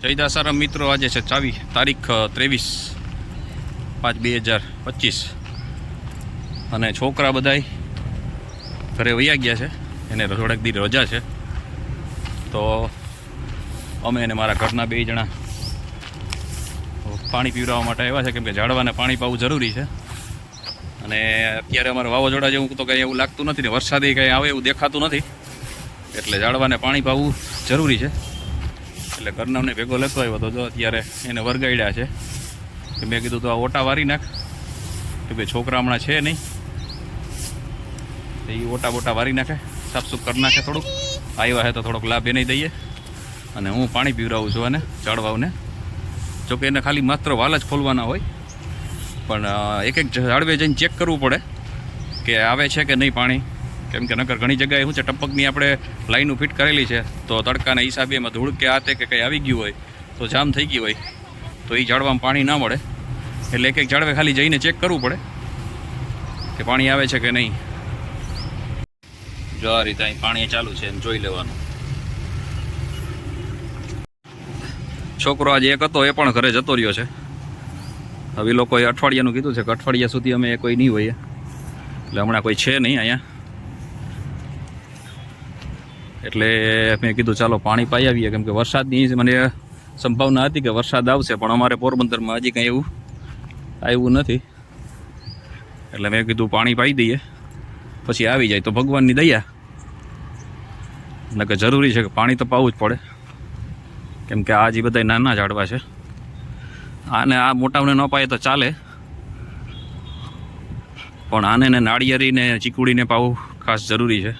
જય દાસારામ મિત્રો, આજે છે તારીખ 23/5/2025 અને છોકરા બધાય ઘરે વયા ગયા છે. એને થોડાક દી રજા છે, તો અમે અને મારા ઘરના 2 જણા પાણી પીવડાવવા માટે આવ્યા છે, કેમ કે ઝાડવાને પાણી પાવું જરૂરી છે. અને અત્યારે અમારે વાવાઝોડા જેવું તો કંઈ એવું લાગતું નથી ને વરસાદે કંઈ આવે એવું દેખાતું નથી, એટલે ઝાડવાને પાણી પાવું જરૂરી છે. એટલે ઘરનામને ભેગો લેતો આવ્યો તો જો અત્યારે એને વરગાડ્યા છે કે મેં કીધું તો આ ઓટા વારી નાખ, કે ભાઈ છોકરા હમણાં છે નહીં, એ ઓટા બોટા વારી નાખે, સાફસૂફ કરી નાખે. થોડુંક આવ્યા છે તો થોડોક લાભ એને દઈએ, અને હું પાણી પીવડાવું છું અને ઝાડવાઓને. જોકે એને ખાલી માત્ર વાલ જ ખોલવાના હોય, પણ એક ઝાડવે જઈને ચેક કરવું પડે કે આવે છે કે નહીં પાણી, કેમ કે નકર ઘણી જગ્યાએ શું છે, ટપકની આપણે લાઈનો ફિટ કરેલી છે, તો તડકાના હિસાબે એમાં ધૂળ કે આતે કે કંઈ આવી ગયું હોય તો જામ થઈ ગયું હોય તો એ ઝાડવામાં પાણી ના મળે. એટલે એક ઝાડવે ખાલી જઈને ચેક કરવું પડે કે પાણી આવે છે કે નહીં. જો આ રીતે અહીં પાણી ચાલુ છે એમ જોઈ લેવાનું. છોકરો આજે એક હતો, એ પણ ઘરે જતો રહ્યો છે. હવે લોકોએ અઠવાડિયાનું કીધું છે કે અઠવાડિયા સુધી અમે કોઈ નહીં હોઈએ, એટલે હમણાં કોઈ છે નહીં અહીંયા. એટલે મેં કીધું ચાલો પાણી પાઈ આવીએ, કેમ કે વરસાદની મને સંભાવના હતી કે વરસાદ આવશે, પણ અમારે પોરબંદરમાં હજી કંઈ એવું આવ્યું નથી. એટલે મેં કીધું પાણી પાઈ દઈએ, પછી આવી જાય તો ભગવાનની દયા. નકર જરૂરી છે કે પાણી તો પાવું જ પડે, કેમ કે આ જે બધા નાના ઝાડવા છે, આને આ મોટાઓને ન પાય તો ચાલે, પણ આને ને નાળિયેરીને ચીકુડીને પાવું ખાસ જરૂરી છે.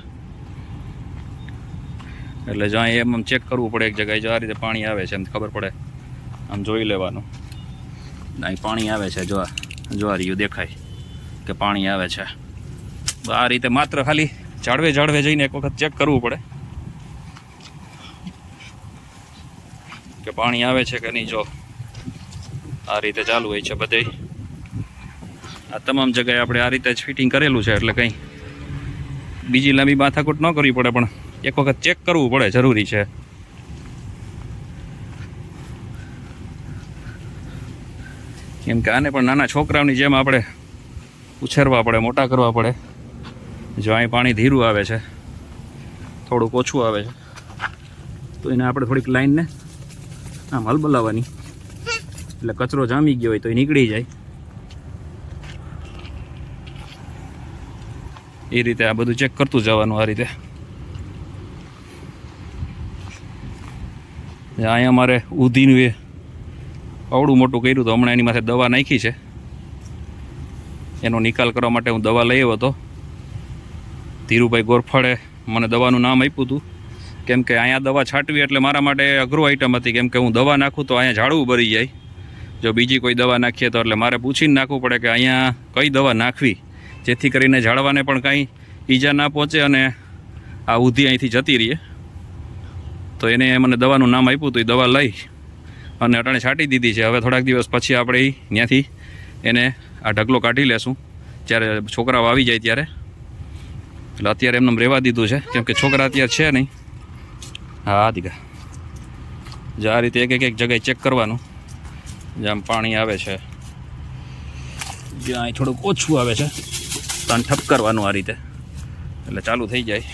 એટલે જ્યાં એમ ચેક કરવું પડે એક જગ્યાએ, જો આ રીતે પાણી આવે છે એમ ખબર પડે, આમ જોઈ લેવાનું. અહીં પાણી આવે છે, જો આ રહ્યું દેખાય કે પાણી આવે છે. આ રીતે માત્ર ખાલી ઝાડવે જઈને એક વખત ચેક કરવું પડે કે પાણી આવે છે કે નહીં. જો આ રીતે ચાલુ હોય છે બધે, આ તમામ જગ્યાએ આપણે આ રીતે જ ફિટિંગ કરેલું છે, એટલે કંઈ બીજી લાંબી માથાકૂટ ન કરવી પડે, પણ એક વખત ચેક કરવું પડે, જરૂરી છે. કેમ કે આને પણ નાના છોકરાઓની જેમ આપણે ઉછેરવા પડે, મોટા કરવા પડે. જો અહીં પાણી ધીરું આવે છે, થોડુંક ઓછું આવે છે, તો એને આપણે થોડીક લાઈનને આમ હલબલાવવાની, એટલે કચરો જામી ગયો હોય તો એ નીકળી જાય. એ રીતે આ બધું ચેક કરતું જવાનું. આ રીતે અહીંયા અમારે ઉધીનું એ અવડું મોટું કર્યું તો હમણાં એની માથે દવા નાખી છે. એનો નિકાલ કરવા માટે હું દવા લઈ આવ્યો હતો. ધીરુભાઈ ગોરફળે મને દવાનું નામ આપ્યું હતું, કેમ કે અહીંયા દવા છાંટવી એટલે મારા માટે અઘરું આઈટમ હતી, કેમ કે હું દવા નાખું તો અહીંયા ઝાડવું ભરી જાય. જો બીજી કોઈ દવા નાખીએ તો એટલે મારે પૂછીને નાખવું પડે કે અહીંયા કઈ દવા નાખવી, જેથી કરીને ઝાડવાને પણ કાંઈ ઈજા ના પહોંચે અને આ ઉધી અહીંથી જતી રહીએ. તો એને મને દવાનું નામ આપ્યું હતું, એ દવા લઈ અને અટાણે છાંટી દીધી છે. હવે થોડાક દિવસ પછી આપણે ત્યાંથી એને આ ઢગલો કાઢી લેશું, જ્યારે છોકરાઓ આવી જાય ત્યારે. એટલે અત્યારે એમને રહેવા દીધું છે, કેમ કે છોકરા અત્યારે છે નહીં. હા દીકા, જો આ રીતે એક જગ્યાએ ચેક કરવાનું, જ્યાં પાણી આવે છે, જ્યાં થોડુંક ઓછું આવે છે તો આને ઠપ કરવાનું આ રીતે, એટલે ચાલુ થઈ જાય.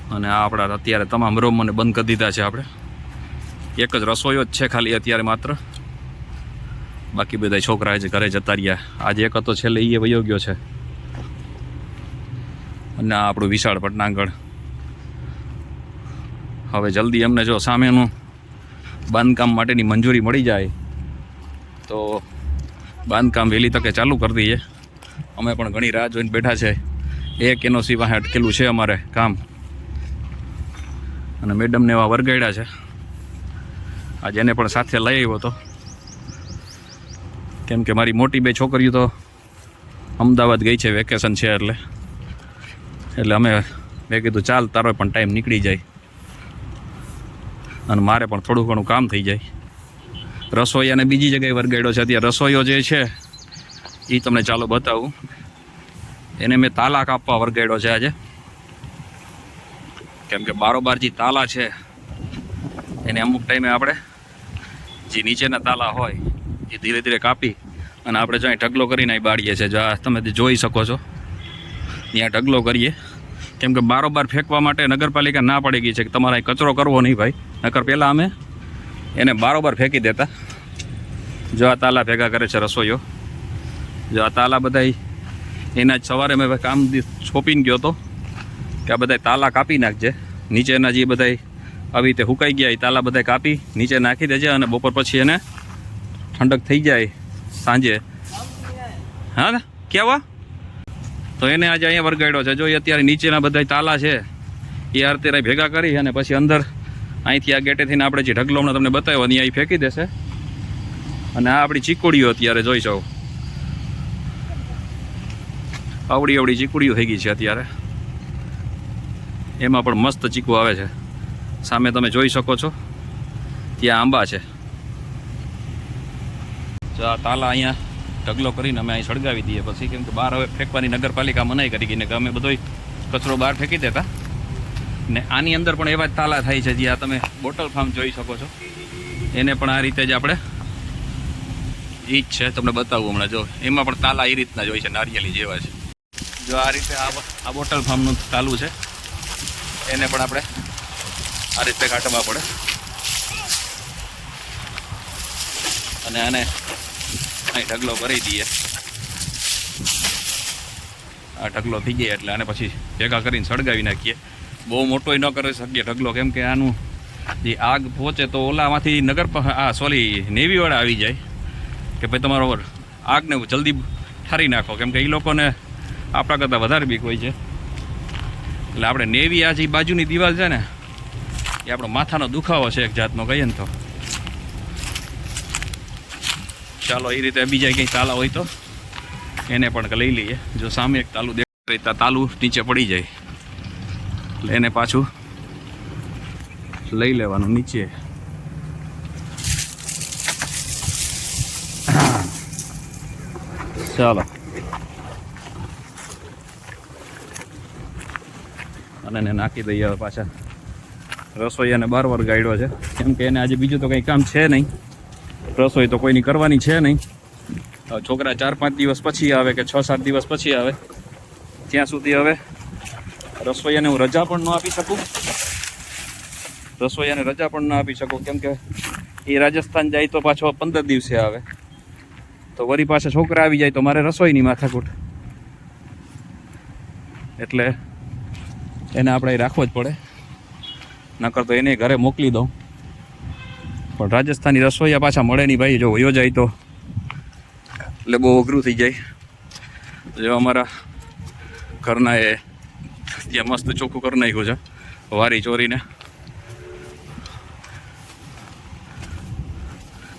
અને આ આપણા અત્યારે તમામ રૂમને બંધ કરી દીધા છે. આપણે એક જ રસોઈયો જ છે ખાલી અત્યારે માત્ર, બાકી બધા છોકરા જ ઘરે જતા રહ્યા. આજે એક હતો છેલ્લે એ વયો ગયો છે. અને આ આપણું વિશાળ પટનાગઢ. હવે જલ્દી અમને જો સામેનું બાંધકામ માટેની મંજૂરી મળી જાય તો બાંધકામ વહેલી તકે ચાલુ કરી દઈએ. અમે પણ ઘણી રાહ જોઈને બેઠા છે. એક એનઓસી પાસે અટકેલું છે અમારે કામ, અને મેડમને એવા વરગાડ્યા છે. આજે એને પણ સાથે લઈ આવ્યો હતો, કેમ કે મારી મોટી 2 છોકરીઓ તો અમદાવાદ ગઈ છે, વેકેશન છે એટલે અમે મેં કીધું ચાલ તારો પણ ટાઈમ નીકળી જાય અને મારે પણ થોડું ઘણું કામ થઈ જાય. રસોઈયાને બીજી જગ્યાએ વરગાડ્યો છે. અત્યારે રસોઈયો જે છે એ તમને ચાલો બતાવું. એને મેં તાલા કાપવા વરગાડ્યો છે આજે. કેમ કે બારોબાર જે તાલા છે એને અમુક ટાઈમે આપણે જે નીચેના તાલા હોય એ ધીરે ધીરે કાપી અને આપણે જો અહીં ઢગલો કરીને અહીં બાળીએ છીએ. જો આ તમે જોઈ શકો છો ત્યાં ઢગલો કરીએ, કેમ કે બારોબાર ફેંકવા માટે નગરપાલિકા ના પડી ગઈ છે કે તમારે અહીં કચરો કરવો નહીં ભાઈ. નકર પહેલાં અમે એને બારોબાર ફેંકી દેતા. જો આ તાલા ભેગા કરે છે રસોઈઓ. જો આ તાલા બધા એના જ સવારે મેં કામ છોપીને ગયો હતો કે આ બધા તાલા કાપી નાખજે. નીચેના જે બધા આવી રીતે હુકાઈ ગયા એ તાલા બધા કાપી નીચે નાખી દેજે અને બપોર પછી એને ઠંડક થઈ જાય સાંજે. હા ને કેવા તો એને આજે અહીંયા વરગાડ્યો છે. જો અત્યારે નીચેના બધા તાલા છે એ અત્યારે ભેગા કરી અને પછી અંદર અહીંથી આ ગેટેથી આપણે જે ઢગલો હમણાં તમને બતાવ્યો ત્યાં અહીં ફેંકી દેશે. અને આ આપણી ચીકુડીઓ અત્યારે જોઈ શકો, આવડી આવડી ચીકુડીઓ થઈ ગઈ છે અત્યારે. એમાં પણ મસ્ત ચીકુ આવે છે. સામે તમે જોઈ શકો છો ત્યાં આંબા છે. જો આ તાલા અહીંયા ઢગલો કરીને અમે અહીં સળગાવી દઈએ પછી, કેમ કે બહાર હવે ફેંકવાની નગરપાલિકા મનાઈ કરી ગઈ ને કે અમે બધો કચરો બહાર ફેંકી દેતા. ને આની અંદર પણ એવા જ તાલા થાય છે. જે આ તમે બોટલ ફાર્મ જોઈ શકો છો એને પણ આ રીતે જ આપણે એ જ છે તમને બતાવું હમણાં. જો એમાં પણ તાલા એ રીતના જ હોય છે, નારિયેલી જેવા છે. જો આ રીતે આ બોટલ ફાર્મનું તાલું છે એને પણ આપણે આ રીતે કાઢવા પડે અને આને અહીં ઢગલો કરી દઈએ. આ ઢગલો થઈ જાય એટલે આને પછી ભેગા કરીને સળગાવી નાખીએ. બહુ મોટો ન કરી શકીએ ઢગલો, કેમ કે આનું જે આગ પહોંચે તો ઓલામાંથી નેવીવાળા આવી જાય કે ભાઈ તમારો આગને જલ્દી ઠારી નાખો, કેમ કે એ લોકોને આપણા કરતાં વધારે બીક હોય છે. એટલે આપણે નેવી આ જે બાજુની દિવાલ છે ને એ આપણો માથાનો દુખાવો છે એક જાતનો કહીએ ને તો. ચાલો એ રીતે બીજા કંઈ તાલા હોય તો એને પણ લઈ લઈએ. જો સામે એક તાલું દેખાય તાલું નીચે પડી જાય એટલે એને પાછું લઈ લેવાનું નીચે. ચાલો અને એને નાખી દઈએ હવે પાછા. રસોઈયાને બાર ગાઈડો છે, કેમ કે એને આજે બીજું તો કંઈ કામ છે નહીં. રસોઈ તો કોઈની કરવાની છે નહીં. છોકરા 4-5 દિવસ પછી આવે કે 6-7 દિવસ પછી આવે ત્યાં સુધી હવે રસોઈયાને હું રજા પણ ન આપી શકું. રસોઈયાને રજા પણ ન આપી શકું, કેમ કે એ રાજસ્થાન જાય તો પાછો 15 દિવસે આવે. તો વળી પાછા છોકરા આવી જાય તો મારે રસોઈની માથાકૂટ. એટલે એને આપણે રાખવો જ પડે, નકર તો એને ઘરે મોકલી દઉં. પણ રાજસ્થાની રસોઈયા પાછા મળે નહીં ભાઈ. જો વયો જાય તો એટલે બહુ અઘરું થઈ જાય. જો અમારા ઘરના એ ત્યાં મસ્ત ચોખ્ખું કરી નાખ્યું છે વારી ચોરીને.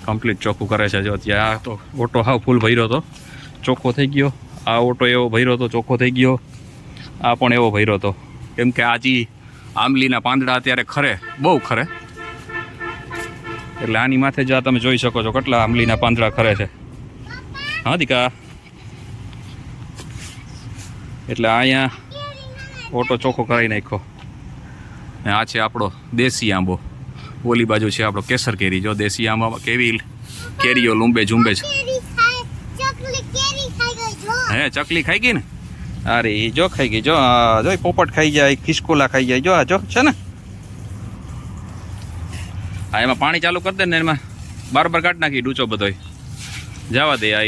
કમ્પ્લીટ ચોખ્ખું કરે છે. જો ત્યાં આ તો ઓટો હાવ ફૂલ ભર્યો હતો, ચોખ્ખો થઈ ગયો. આ ઓટો એવો ભર્યો હતો, ચોખ્ખો થઈ ગયો. આ પણ એવો ભર્યો હતો, કેમ કે આજી આંબલીના પાંદડા અત્યારે ખરે, બહુ ખરે. એટલે આની માથે જ આ તમે જોઈ શકો છો કેટલા આંબલીના પાંદડા ખરે છે. હા દીકા, એટલે અહીંયા ઓટો ચોખ્ખો કરાવી નાખ્યો. ને આ છે આપણો દેશી આંબો. ઓલી બાજુ છે આપણો કેસર કેરી. જો દેશી આંબામાં કેવી કેરીઓ લૂંબે ઝૂંબે છે. હે ચકલી ખાઈ ગઈ ને? અરે જો ખાઈ ગઈ. જો જો પોપટ ખાઈ જાય, ખિસકોલા ખાઈ જાય. જો આ જો છે ને. હા એમાં પાણી ચાલુ કરી દે ને એમાં બાર કાઢી નાખી ડૂચો બધો જવા દે. આ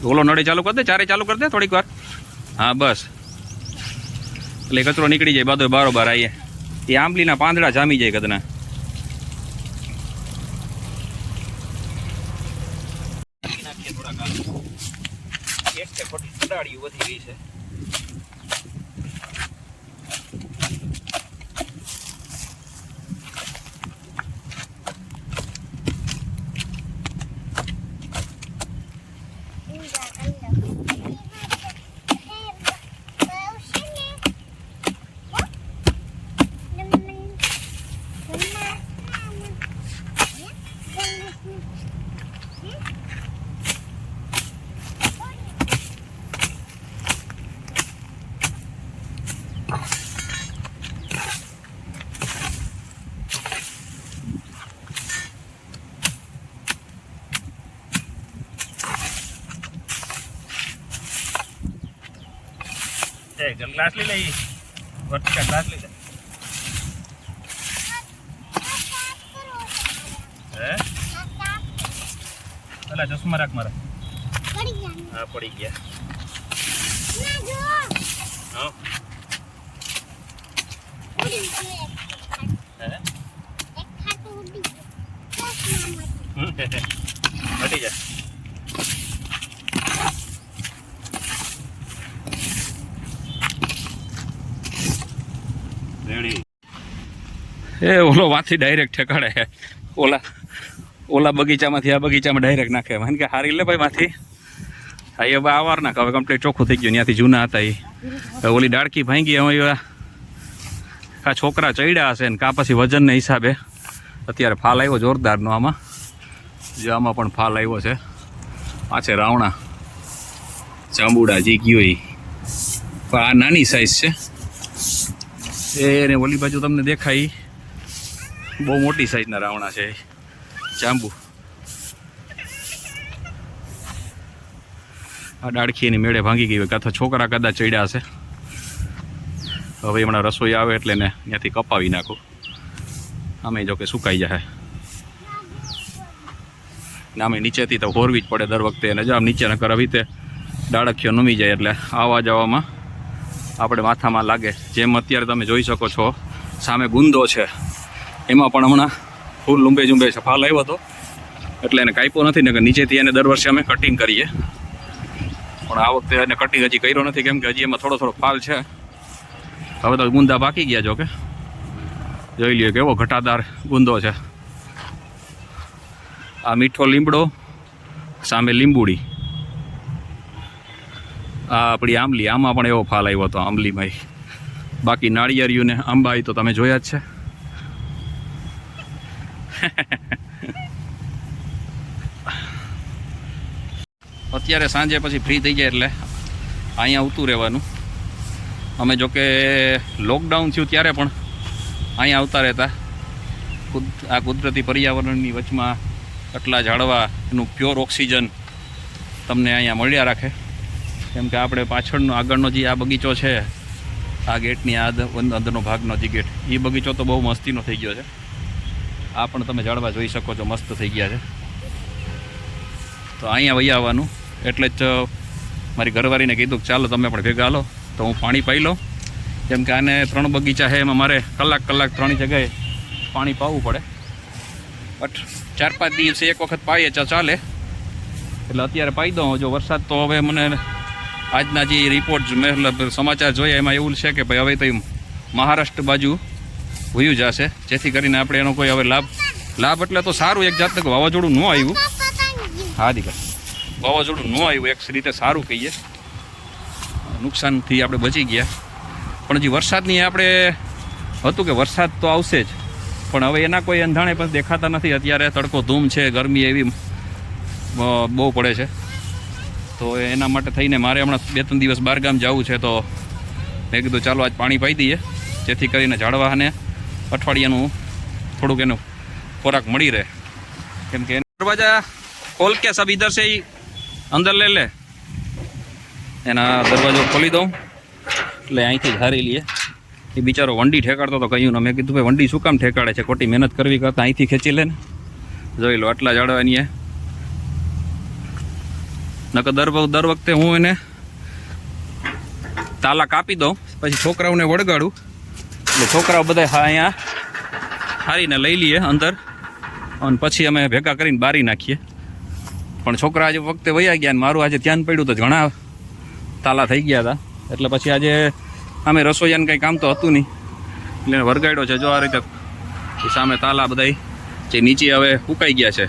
ઓલો નળે ચાલુ કરી દે, ચારે ચાલુ કરી દે થોડીક વાર. હા બસ, એટલે કચરો નીકળી જાય બાદો બારોબાર. આવીએ એ આંબલીના પાંદડા જામી જાય કદના. વધી ગઈ છે. ચાલ ગ્લાસ લઈ લઈ વર્ટિકલ ગ્લાસ લઈ લે હે પેલા ચશ્મા રાખ મારા હા પડી ગયા હા હટી જા એ ઓલો વાથી ડાયરેક્ટ ઠેકાડે ઓલા બગીચામાંથી આ બગીચામાં ડાયરેક્ટ નાખે મને કે હારી લે ભાઈ માંથી હા એ હવે આવાર નાખ હવે કમ્પ્લીટ ચોખ્ખું થઈ ગયું ત્યાંથી જૂના હતા એ ઓલી ડાળકી ભાંગી હવે કા છોકરા ચડ્યા હશે ને કા પછી વજનને હિસાબે અત્યારે ફાલ આવ્યો જોરદારનો આમાં જે આમાં પણ ફાલ આવ્યો છે આ છે રાવણા ચાંબુડા જે ગયો એ પણ આ નાની સાઈઝ છે એને ઓલી બાજુ તમને દેખાય બહુ મોટી સાઈઝના રાવણા છે ચાંબુ આ ડાળખી એની મેળે ભાંગી ગઈ હોય કાં તો છોકરા કદાચ ચડ્યા હશે હવે હમણાં રસોઈ આવે એટલે ને ત્યાંથી કપાવી નાખું આમે જો કે સુકાઈ જાય ને આમે નીચેથી તો હોરવી જ પડે દર વખતે અને જો આમ નીચે નકર આવી તે ડાળખીઓ નમી જાય એટલે આવવા જવામાં આપણે માથામાં લાગે જેમ અત્યારે તમે જોઈ શકો છો સામે ગુંદો છે એમાં પણ હમણાં ફૂલ લુંબે ઝુંબે છે ફાલ આવ્યો હતો એટલે એને કાપ્યો નથી ને કે નીચેથી એને દર વર્ષે અમે કટિંગ કરીએ પણ આ વખતે એને કટિંગ હજી કર્યો નથી કેમ કે હજી એમાં થોડો ફાલ છે હવે તો ગુંદા બાકી ગયા જો કે જોઈ લ્યો કેવો ઘટાદાર ગુંદો છે આ મીઠો લીમડો સામે લીંબુડી આ આપણી આંબલી આમાં પણ એવો ફાલ આવ્યો હતો આંબલીમાં બાકી નાળિયેરિયું ને આંબા તો તમે જોયા જ છે અત્યારે સાંજે પછી ફ્રી થઈ જાય એટલે અહીંયા આવતું રહેવાનું અમે જો કે લોકડાઉન થયું ત્યારે પણ અહીંયા આવતા રહેતા આ કુદરતી પર્યાવરણની વચમાં આટલા ઝાડવા એનું પ્યોર ઓક્સિજન તમને અહીંયા મળ્યા રાખે કેમ કે આપણે પાછળનો આગળનો જે આ બગીચો છે આ ગેટની આ અંદરનો ભાગનો જે ગેટ એ બગીચો તો બહુ મસ્તીનો થઈ ગયો છે આ પણ તમે ઝાડવા જોઈ શકો છો મસ્ત થઈ ગયા છે તો અહીંયા વહી આવવાનું એટલે જ મારી ઘરવાળીને કીધું કે ચાલો તમે પણ ભેગા લો તો હું પાણી પાઈ લઉં કેમ કે આને 3 બગીચા છે એમાં મારે કલાક 3 જગ્યાએ પાણી પાવું પડે બટ 4-5 દિવસે એક વખત પાઈએ ચાલે એટલે અત્યારે પાઈ દઉં જો વરસાદ તો હવે મને આજના જે રિપોર્ટ મતલબ સમાચાર જોયા એમાં એવું છે કે ભાઈ હવે તો મહારાષ્ટ્ર બાજુ વયું જશે જેથી કરીને આપણે એનો કોઈ હવે લાભ એટલે તો સારું એક જાતનું વાવાઝોડું ન આવ્યું હા દીકરા વાવાઝોડું ન આવ્યું એક રીતે સારું કહીએ નુકસાનથી આપણે બચી ગયા પણ હજી વરસાદની આપણે હતું કે વરસાદ તો આવશે જ પણ હવે એના કોઈ અંધાણે પણ દેખાતા નથી અત્યારે તડકો ધૂમ છે ગરમી એવી બહુ પડે છે તો એના માટે થઈને મારે હમણાં 2-3 દિવસ બહારગામ જવું છે તો મેં કીધું ચાલો આજ પાણી પાઈ દઈએ જેથી કરીને ઝાડવાને અઠવાડિયાનું થોડુંક એનું ખોરાક મળી રહે કેમ કે દરવાજા ખોલ કે સબ ઇધર સે અંદર લે એના દરવાજો ખોલી દઉં એટલે અહીંથી જ હારી લઈએ એ બિચારો વંડી ઠેકાડતો તો કહ્યું ને મેં કીધું ભાઈ વંડી શું કામ ઠેકાડે છે ખોટી મહેનત કરવી કરતાં અહીંથી ખેંચી લે ને જોઈ લો આટલા ઝાડવાની નકર દર વખતે હું એને તાલા કાપી દઉં પછી છોકરાઓને વળગાડું એટલે છોકરાઓ બધા અહીંયા હારીને લઈ લઈએ અંદર અને પછી અમે ભેગા કરીને બારી નાખીએ પણ છોકરા આજે વખતે વયા ગયા ને મારું આજે ધ્યાન પડ્યું તો ઘણા તાલા થઈ ગયા હતા એટલે પછી આજે અમે રસોઈયાને કંઈ કામ તો હતું નહીં એટલે વરગાડ્યો છે જો આ રીતે સામે તાલા બધા જે નીચે હવે ફૂંકાઈ ગયા છે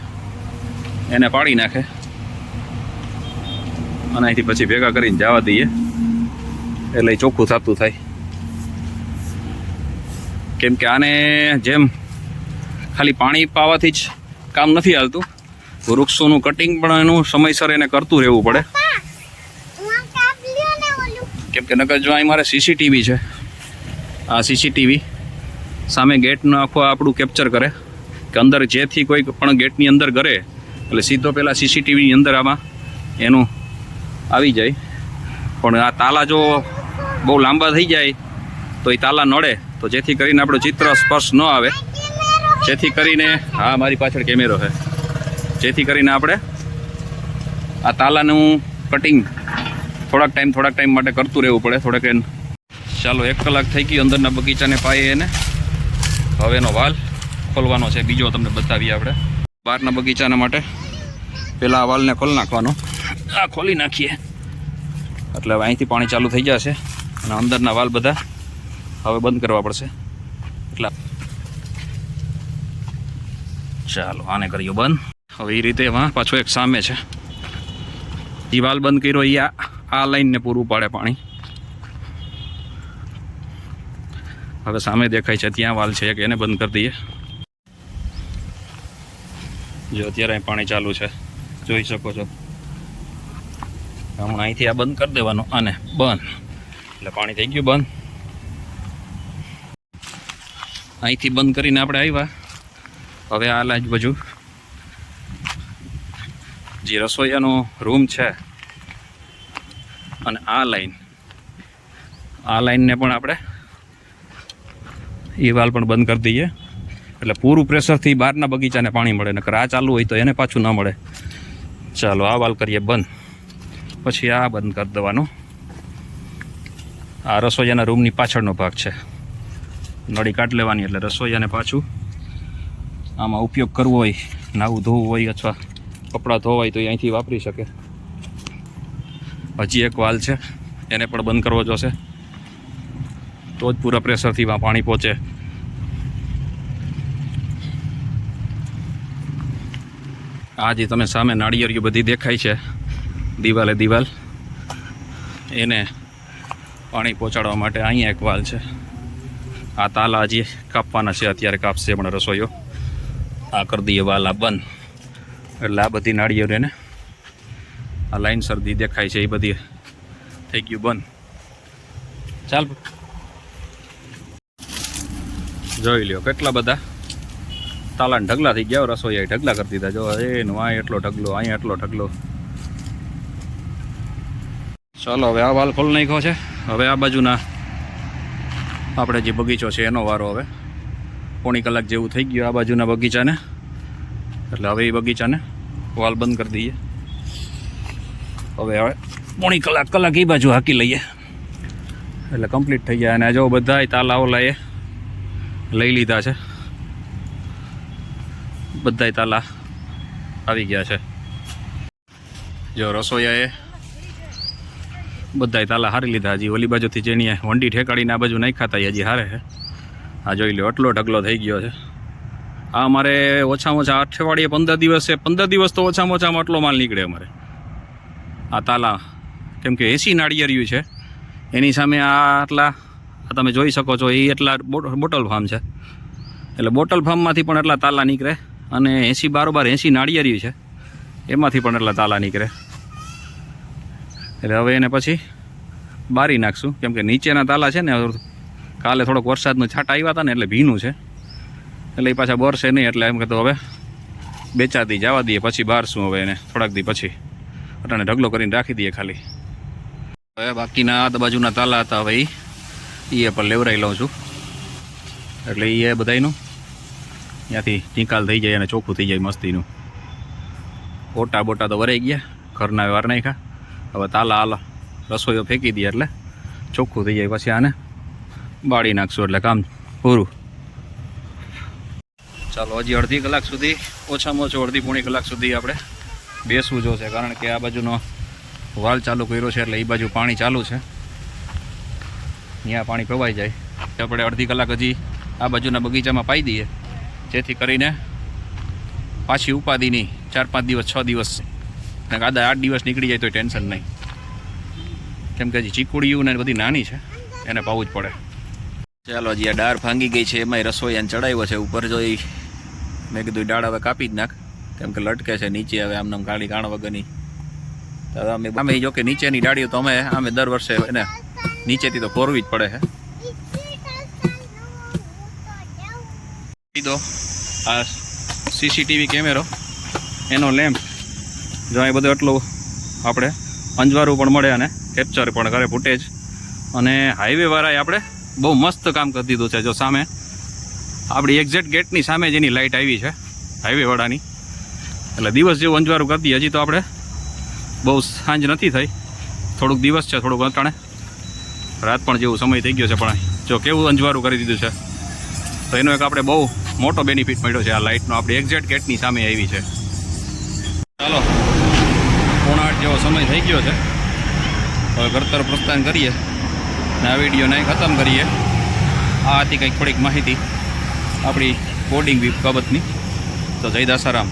એને પાડી નાખે અને અહીંથી પછી ભેગા કરીને જવા દઈએ એટલે ચોખ્ખું થતું થાય કેમ કે આને જેમ ખાલી પાણી પાવાથી જ કામ નથી હાલતું વૃક્ષોનું કટિંગ પણ એનું સમયસર એને કરતું રહેવું પડે કેમ કે નકર જો અહીં મારે સીસીટીવી છે આ સીસીટીવી સામે ગેટનો આખો આપણું કેપ્ચર કરે કે અંદર જેથી કોઈ પણ ગેટની અંદર કરે એટલે સીધો પહેલાં સીસીટીવીની અંદર આમાં એનું આવી જાય પણ આ તાલા જો બહુ લાંબા થઈ જાય તો એ તાલા નડે, તો જેથી કરીને આપણું ચિત્ર સ્પર્શ ન આવે, જેથી કરીને હા મારી પાછળ કેમેરો છે, જેથી કરીને આપણે આ તાલાનું કટિંગ થોડાક ટાઈમ માટે કરતું રહેવું પડે થોડાક. ચાલો 1 કલાક થઈ ગઈ અંદરના બગીચાને પાયે એને. હવે એનો વાલ ખોલવાનો છે, બીજો તમને બતાવીએ આપણે. બહારના બગીચાના માટે પહેલાં આ વાલને ખોલી નાખવાનો. આ ખોલી નાખીએ એટલે હવે અહીંથી પાણી ચાલુ થઈ જશે અને અંદરના વાલ બધા હવે બંધ કરવા પડશે. એટલા ચાલો આને કર્યો બંધ. હવે એ રીતે એમાં પાછો એક સામે છે, એ વાલ બંધ કર્યો, એ આ લાઈનને પૂરું પાડે પાણી. હવે સામે દેખાય છે ત્યાં વાલ છે કે એને બંધ કરી દઈએ. જો અત્યારે અહીં પાણી ચાલુ છે, જોઈ શકો છો. હમણાં અહીંથી આ બંધ કરી દેવાનું અને બંધ, એટલે પાણી થઈ ગયું બંધ. અહીંથી બંધ કરીને આપણે આવ્યા. હવે આ લાજ બાજુ જે રસોઈયાનો રૂમ છે અને આ લાઈનને પણ આપણે એ વાલ પણ બંધ કરી દઈએ, એટલે પૂરું પ્રેશરથી બહારના બગીચાને પાણી મળે. નકર આ ચાલુ હોય તો એને પાછું ન મળે. ચાલો આ વાલ કરીએ બંધ, પછી આ બંધ કરી દેવાનું. આ રસોઈયાના રૂમની પાછળનો ભાગ છે, નળી કાઢ લેવાની એટલે રસોઈયાને પાછું આમાં ઉપયોગ કરવો હોય, નાવું ધોવું હોય અથવા કપડાં ધોવા હોય તો એ અહીંથી વાપરી શકે. હજી એક વાલ છે, એને પણ બંધ કરવો જોશે, તો જ પૂરા પ્રેશરથી પાણી પહોંચે. આ જે તમે સામે નાળિયેરીઓ બધી દેખાય છે દિવાલ, એને પાણી પહોંચાડવા માટે અહીંયા એક વાલ છે. આ તાલા હજી કાપવાના છે, અત્યારે કાપશે પણ રસોઈયો. આ કરી દઈએ વાલ આ બંધ, એટલે આ બધી નાળિયેરીઓને આ લાઈન શરદી દેખાય છે એ બધી થઈ ગયું બંધ. ચાલ જોઈ લ્યો કેટલા બધા તાલાને ઢગલા થઈ ગયા. રસોઈયાએ ઢગલા કરી દીધા. જો એનું આ એટલો ઢગલો, અહીંયા એટલો ઢગલો. ચાલો હવે આ વાલ ખોલી નાખ્યો છે. હવે આ બાજુના આપણે જે બગીચો છે એનો વારો. હવે 1.5 કલાક જેવું થઈ ગયું આ બાજુના બગીચાને, એટલે હવે એ બગીચાને વાલ બંધ કરી દઈએ. હવે 1.5 કલાક એ બાજુ હાકી લઈએ એટલે કમ્પ્લીટ થઈ જાય. અને જો બધા તાલા ઓલાએ લઈ લીધા છે, બધાય તાલા આવી ગયા છે. જો રસોઈયાએ બધાય તાલા હારી લીધા. હજી ઓલી બાજુથી જેની વંડી ઠેકાડીને આ બાજુ નહીં ખાતા હજી હારે છે. આ જોઈ લો આટલો ઢગલો થઈ ગયો છે. આ અમારે ઓછામાં ઓછા અઠવાડિયે 15 દિવસ છે, 15 દિવસ તો ઓછામાં ઓછામાં આટલો માલ નીકળે અમારે આ તાલા. કેમ કે 80 નાળિયેરિયું છે, એની સામે આ આટલા તમે જોઈ શકો છો. એ એટલા બોટલ ફાર્મ છે, એટલે બોટલ ફાર્મમાંથી પણ એટલા તાલા નીકળે. અને 80 બારોબાર 80 નાળિયેરિયું છે, એમાંથી પણ એટલા તાલા નીકળે. એટલે હવે એને પછી બારી નાખશું, કેમ કે નીચેના તાલા છે ને કાલે થોડોક વરસાદનો છાંટા આવ્યા હતા ને એટલે ભીનું છે, એટલે એ પાછા બરશે નહીં. એટલે એમ કહેતો હવે 2-4 દી જવા દઈએ, પછી બારશું હવે એને થોડાક દી પછી. અટાણે ઢગલો કરીને રાખી દઈએ ખાલી. હવે બાકીના આ બાજુના તાલા હતા, હવે એ પણ લેવરાઈ લઉં છું, એટલે એ બધાનું ત્યાંથી નિકાલ થઈ જાય અને ચોખ્ખું થઈ જાય મસ્તીનું. બોટા તો વરાઈ ગયા, ઘરના વાર નાખ્યા. હવે તાલા આલા રસોઈઓ ફેંકી દઈએ એટલે ચોખ્ખું થઈ જાય. પછી આને બાળી નાખશું એટલે કામ પૂરું. ચાલો હજી અડધી કલાક સુધી, ઓછામાં ઓછું 1.5-પોણી કલાક સુધી આપણે બેસવું જોશે, કારણ કે આ બાજુનો વાલ ચાલુ કર્યો છે એટલે એ બાજુ પાણી ચાલુ છે, ત્યાં પાણી પ્રવાઈ જાય. આપણે અડધી કલાક હજી આ બાજુના બગીચામાં પાઈ દઈએ, જેથી કરીને પાછી ઉપાધિ નહીં. 4-5 દિવસ 6 દિવસ ને કાદા 8 દિવસ નીકળી જાય તો ટેન્શન નહીં, કેમ કે હજી ચીકુડીયું ને બધી નાની છે, એને પાવું જ પડે. ચાલો હજી આ ડાળ ભાંગી ગઈ છે, એમાંય રસોઈયાને ચડાવ્યો છે ઉપર. જો એ મેં કીધું ડાળ હવે કાપી જ નાખ, કેમ કે લટકે છે નીચે. હવે આમનામ કાળી કાણ વગરની. તો અમે જો કે નીચેની ડાળીઓ તો અમે દર વર્ષે એને નીચેથી તો ફોરવી જ પડે છે. કીધો આ સીસીટીવી કેમેરો, એનો લેમ્પ, જો એ બધું એટલું આપણે અંજવારું પણ મળે અને કેપ્ચર પણ કરે ફૂટેજ. અને હાઈવેવાળાએ આપણે બહુ મસ્ત કામ કરી દીધું છે. જો સામે આપણી એક્ઝેક્ટ ગેટની સામે જ એની લાઇટ આવી છે હાઈવેવાળાની. એટલે દિવસ જેવું અંજવાળું કરતી. હજી તો આપણે બહુ સાંજ નથી થઈ, થોડુંક દિવસ છે, થોડુંક અટાણે રાત પણ જેવું સમય થઈ ગયો છે. પણ જો કેવું અંજવાળું કરી દીધું છે. તો એનો એક આપણે બહુ મોટો બેનિફિટ મળ્યો છે આ લાઇટનો. આપણી એક્ઝેક્ટ ગેટની સામે આવી છે. ચાલો 7:30 જેવો સમય થઈ ગયો છે. હવે ઘર તરફ પ્રસ્થાન કરીએ અને આ વિડીયોને અહીં ખતમ કરીએ. આ હતી કંઈક થોડીક માહિતી આપણી કોડિંગ બાબતની. તો જય દાસારામ.